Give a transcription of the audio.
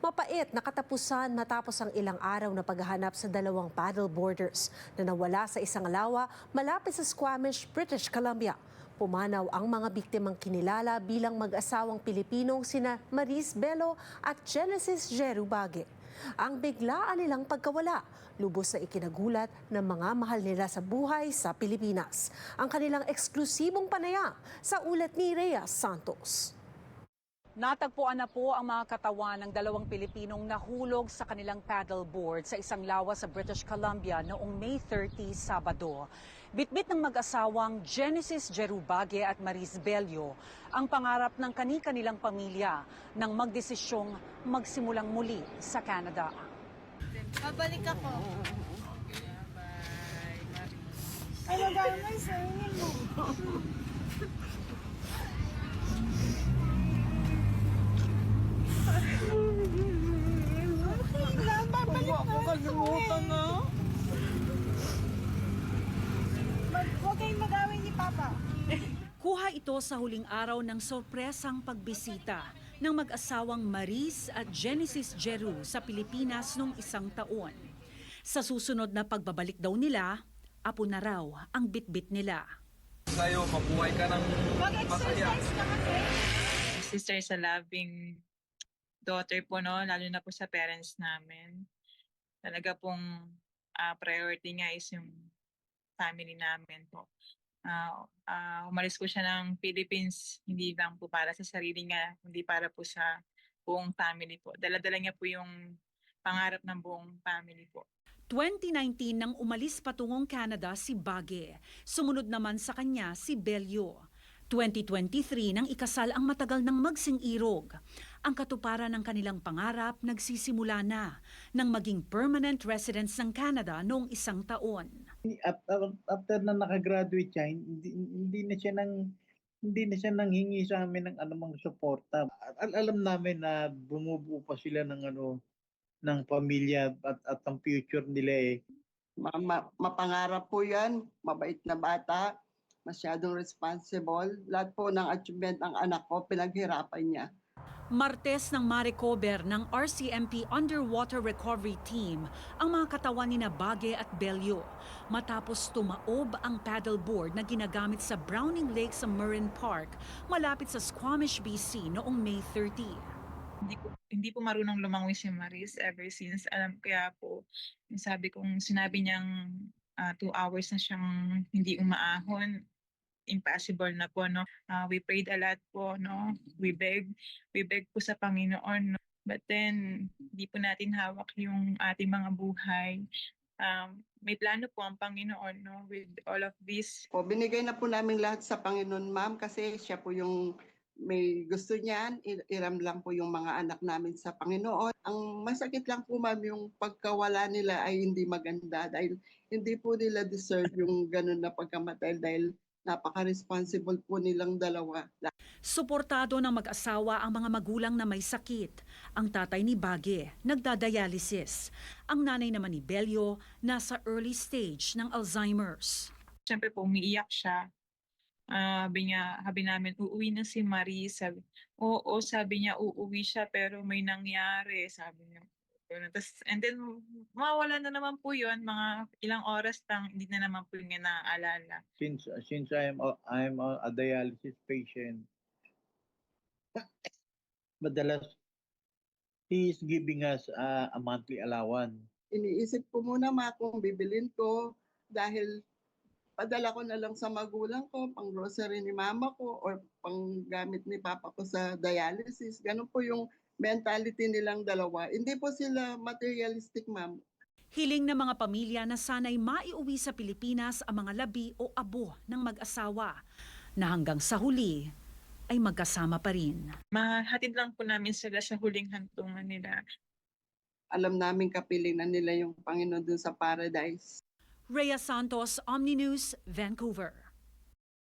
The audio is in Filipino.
Mapait na katapusan matapos ang ilang araw na paghahanap sa dalawang paddleboarders na nawala sa isang lawa malapit sa Squamish, British Columbia. Pumanaw ang mga biktimang kinilala bilang mag-asawang Pilipinong sina Maris Bello at Genesis Jerubage. Ang biglaan nilang pagkawala, lubos na ikinagulat ng mga mahal nila sa buhay sa Pilipinas. Ang kanilang eksklusibong panayam sa ulat ni Rhea Santos. Natagpuan na po ang mga katawan ng dalawang Pilipinong nahulog sa kanilang paddleboard sa isang lawa sa British Columbia noong May 30, Sabado. Bitbit ng mag-asawang Genesis Jerubage at Maris Bello ang pangarap ng kani-kanilang pamilya nang magdesisyong magsimulang muli sa Canada. Babalik ako. Okay, bye, Maris. Ay, magkano sa inyo mo? Kalimutan na. Huwag kayong mag-away ni Papa. Kuha ito sa huling araw ng sorpresang pagbisita ng mag-asawang Maris at Genesis Jeru sa Pilipinas noong isang taon. Sa susunod na pagbabalik daw nila, apo na raw ang bitbit nila. Sa'yo, mabuhay ka ng masaya. Mag-exercise ka kasi. Sister sa loving daughter po, no, lalo na po sa parents namin. Talaga pong priority nga is yung family namin po. Umalis ko siya ng Philippines, hindi lang po para sa sarili niya, hindi para po sa buong family po. Dala-dala niya po yung pangarap ng buong family po. 2019 nang umalis patungong Canada si Bage. Sumunod naman sa kanya si Bello. 2023 nang ikasal ang matagal ng magsing-irog. Ang katuparan ng kanilang pangarap nagsisimula na nang maging permanent residents ng Canada noong isang taon. After na nakagraduate siya, hindi na siya nanghingi sa amin ng anumang suporta. Alam namin na bumubuo pa sila ng pamilya at ang future nila eh. Mapangarap po yan, mabait na bata, masyadong responsible. Lahat po ng achievement ng anak ko, pinaghirapan niya. Martes nang ma-recover ng RCMP Underwater Recovery Team ang mga katawan ni Bage at Bello matapos tumaob ang paddleboard na ginagamit sa Browning Lake sa Murren Park malapit sa Squamish, BC noong May 30. Hindi po marunong lumangoy si Maris ever since. Kaya po, sinabi niyang 2 hours na siyang hindi umaahon. Impossible na po, no? We prayed a lot po, no? We begged po sa Panginoon, no? But then, hindi po natin hawak yung ating mga buhay. May plano po ang Panginoon, no? With all of this. Binigay na po namin lahat sa Panginoon, ma'am, kasi siya po yung may gusto niyan. Iram lang po yung mga anak namin sa Panginoon. Ang masakit lang po, ma'am, yung pagkawala nila ay hindi maganda dahil hindi po nila deserve yung ganun na pagkamatay dahil napaka-responsible po nilang dalawa. Suportado ng mag-asawa ang mga magulang na may sakit. Ang tatay ni Bage nagdadialysis. Ang nanay naman ni Bello nasa early stage ng Alzheimer's. Siyempre po, umiiyak siya. Sabi namin, uuwi na si Maris. Sabi niya, uuwi siya pero may nangyari, sabi niya. And then, mawala na naman po yun, mga ilang oras lang, hindi na naman po yung naaalala. Since I'm a dialysis patient, madalas he is giving us a monthly allowance. Iniisip ko muna, ma, kung bibilin ko dahil padala ko na lang sa magulang ko, pang grocery ni mama ko or pang gamit ni papa ko sa dialysis. Ganun po yung mentality nilang dalawa. Hindi po sila materialistic, ma'am. Hiling ng mga pamilya na sana'y maiuwi sa Pilipinas ang mga labi o abo ng mag-asawa na hanggang sa huli ay magkasama pa rin. Mahatid lang po namin sila sa huling hantungan nila. Alam namin kapilingan nila yung Panginoon dun sa paradise. Rhea Santos, Omni News, Vancouver.